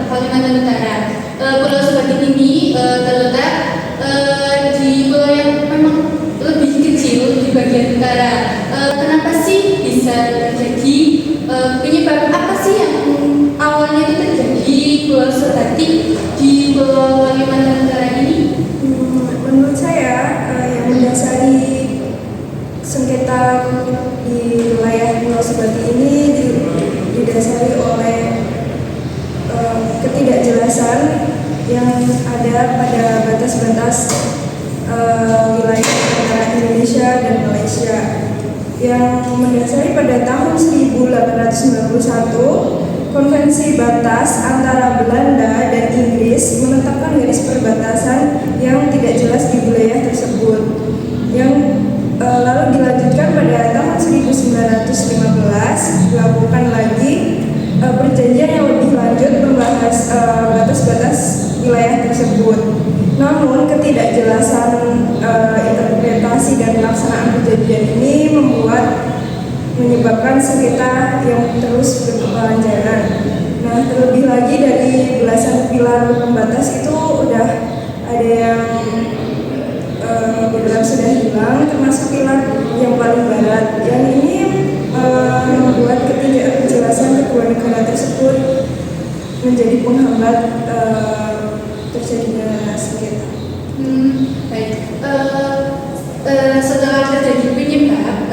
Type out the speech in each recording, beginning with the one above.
Kalimantan Utara. Pulau Sebatik ini terletak di pulau yang memang lebih kecil di bagian utara. Kenapa sih bisa terjadi? Penyebab apa sih yang awalnya itu terjadi Pulau Sebatik di Pulau Kalimantan Utara ini? Menurut saya yang mendasari sengketa di wilayah Pulau Sebatik ini didasari oleh ketidakjelasan yang ada pada batas-batas wilayah antara Indonesia dan Malaysia yang mendasari pada tahun 1891 Konvensi Batas antara Belanda dan Inggris menetapkan garis perbatasan yang tidak jelas di wilayah tersebut yang lalu dilanjutkan pada tahun 1915 dilakukan lagi perjanjian yang lebih lanjut membahas batas-batas wilayah tersebut. Namun ketidakjelasan interpretasi dan pelaksanaan perjanjian ini menyebabkan sengketa yang terus berkepanjangan. Nah, terlebih lagi dari belasan pilar pembatas itu udah ada yang beberapa sudah hilang, termasuk pilar yang paling barat. Yang ini membuat ketidakjelasan kedua negara tersebut menjadi penghambat terjadinya sengketa. Baik. Setelah terjadi penyebab,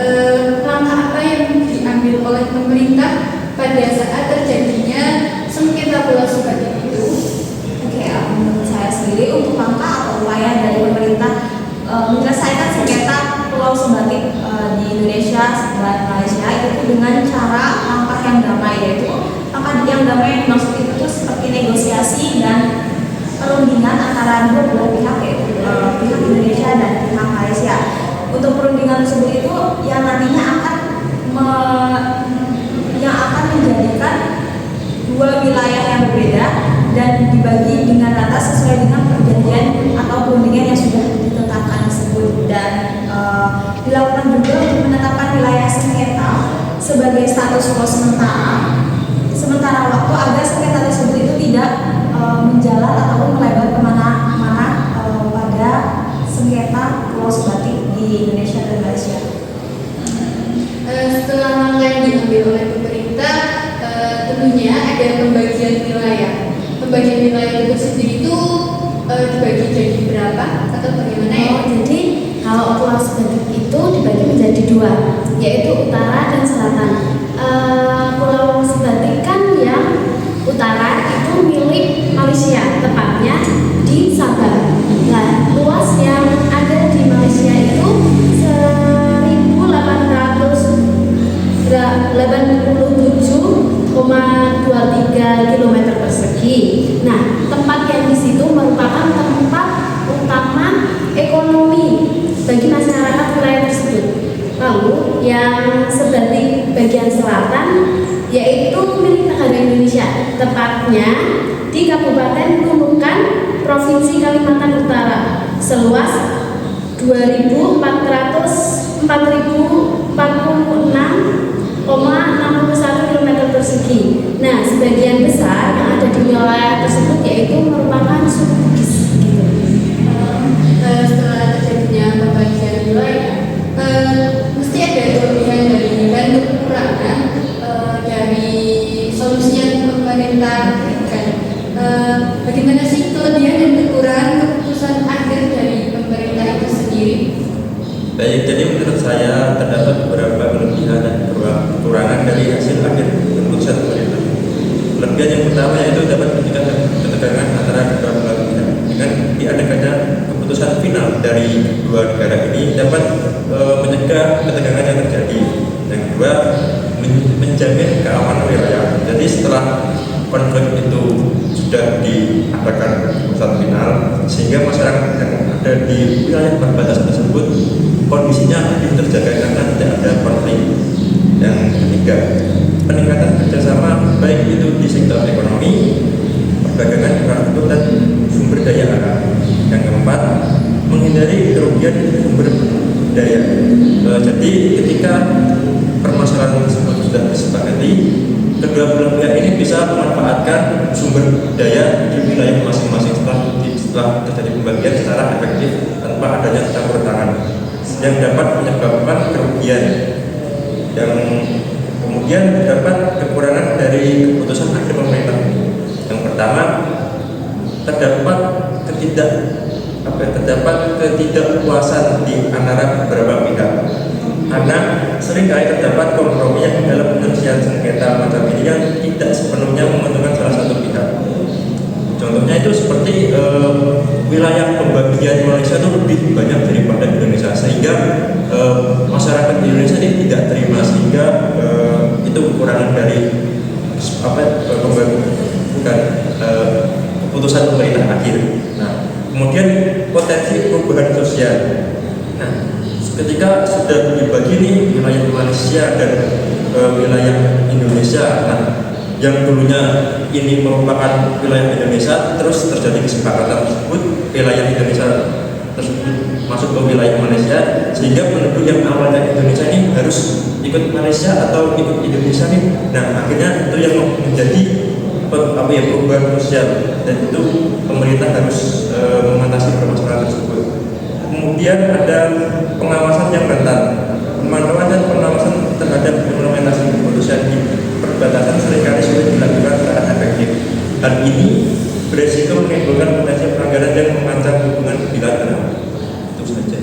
langkah apa yang diambil oleh pemerintah pada saat terjadinya sengketa Pulau Sebatik itu? Oke, menurut saya sendiri untuk langkah atau upaya dari pemerintah menyelesaikan sengketa Pulau Sebatik di Indonesia dan Malaysia itu dengan cara langkah yang damai, yaitu langkah yang damai yang dimaksud itu seperti negosiasi dan perundingan antara dua belah pihak, yaitu pihak Indonesia dan pihak Malaysia. Untuk perundingan tersebut itu yang nantinya akan menjadikan dua wilayah yang berbeda dan dibagi dengan rata sesuai dengan perjanjian atau perundingan yang sudah ditetapkan tersebut, dan dilakukan juga untuk menetapkan wilayah sengketa sebagai status quo sementara waktu agar sengketa tersebut itu tidak menjalar ataupun melebar kemana-mana pada sengketa Pulau Sebatik di Indonesia dan Malaysia. Setelah langkah yang diambil oleh pemerintah, tentunya ada pembagian wilayah. Pembagian wilayah itu sendiri itu dibagi jadi berapa atau bagaimana ya? Jadi kalau Pulau Sebatik itu dibagi menjadi dua, yaitu utara dan selatan. Pulau Sebatik kan yang utara itu milik Malaysia, tepatnya di Sabah. Nah, luas yang ada di Malaysia itu 1.887,23 km persegi. Nah, tempat yang di situ merupakan tempat utama ekonomi bagi masyarakat wilayah tersebut. Lalu yang Sebatik bagian selatan yaitu milik negara Indonesia, tepatnya di Kabupaten Nunukan, Provinsi Kalimantan Utara, seluas 4.046,61 km persegi. Nah, sebagian besar yang ada di wilayah tersebut yaitu merupakan suku Bugis. Gitu. Setelah terjadinya pembagian wilayah, mesti ada kelebihan dan kekurangan dari solusi yang pemerintah berikan. Bagaimana sih kelebihan dan kekurangan keputusan akhir dari pemerintah itu sendiri? Baik, jadi menurut saya terdapat beberapa kelebihan dan kekurangan dari hasil akhir keputusan pemerintah. Kelebihan yang pertama yaitu dapat mencegah ketegangan antara kedua belah pihak. Dengan diadakannya keputusan final dari dua negara ini dapat mencegah ketegangan yang terjadi. Yang kedua, menjamin keamanan wilayah. Jadi setelah konflik itu sudah diadakan keputusan final, sehingga masyarakat yang ada di wilayah perbatasan tersebut kondisinya lebih terjaga karena tidak ada konflik. Yang ketiga, peningkatan kerjasama baik itu di sektor ekonomi, perdagangan, infrastruktur, dan sumber daya alam. Yang keempat, menghindari kerugian sumber daya. Jadi ketika permasalahan tersebut sudah disepakati, kedua belah pihak ini bisa memanfaatkan menempatkan sumber daya di wilayah masing-masing setelah terjadi pembagian secara efektif tanpa adanya campur tangan yang dapat menyebabkan kerugian. Yang kemudian terdapat kekurangan dari keputusan akhir pemerintah. Yang pertama, terdapat ketidakpuasan di antara beberapa pihak, karena seringkali terdapat kompromi yang dalam penyelesaian sengketa macam ini yang tidak sepenuhnya menguntungkan salah satu pihak. Contohnya itu seperti wilayah pembagian Malaysia itu lebih banyak daripada Indonesia, sehingga masyarakat di Indonesia ini tidak terima, sehingga itu kekurangan dari keputusan pemerintah akhir. Nah, kemudian potensi perubahan sosial. Nah, ketika sudah dibagi nih wilayah Malaysia dan wilayah Indonesia, nah, yang dulunya ini merupakan wilayah Indonesia, terus terjadi kesepakatan tersebut wilayah Indonesia tersebut masuk ke wilayah Malaysia, sehingga penduduk yang awalnya Indonesia ini harus ikut Malaysia atau ikut Indonesia nih. Nah, akhirnya itu yang menjadi perubahan sosial, dan itu pemerintah harus mengatasi permasalahan tersebut. Kemudian ada pengawasan yang rentan. Pemantauan dan pengawasan terhadap implementasi keputusan di perbatasan seringkali sulit dilakukan secara efektif. Hal ini beresiko menimbulkan potensi pelanggaran yang mengancam hubungan bilateral. Itu saja.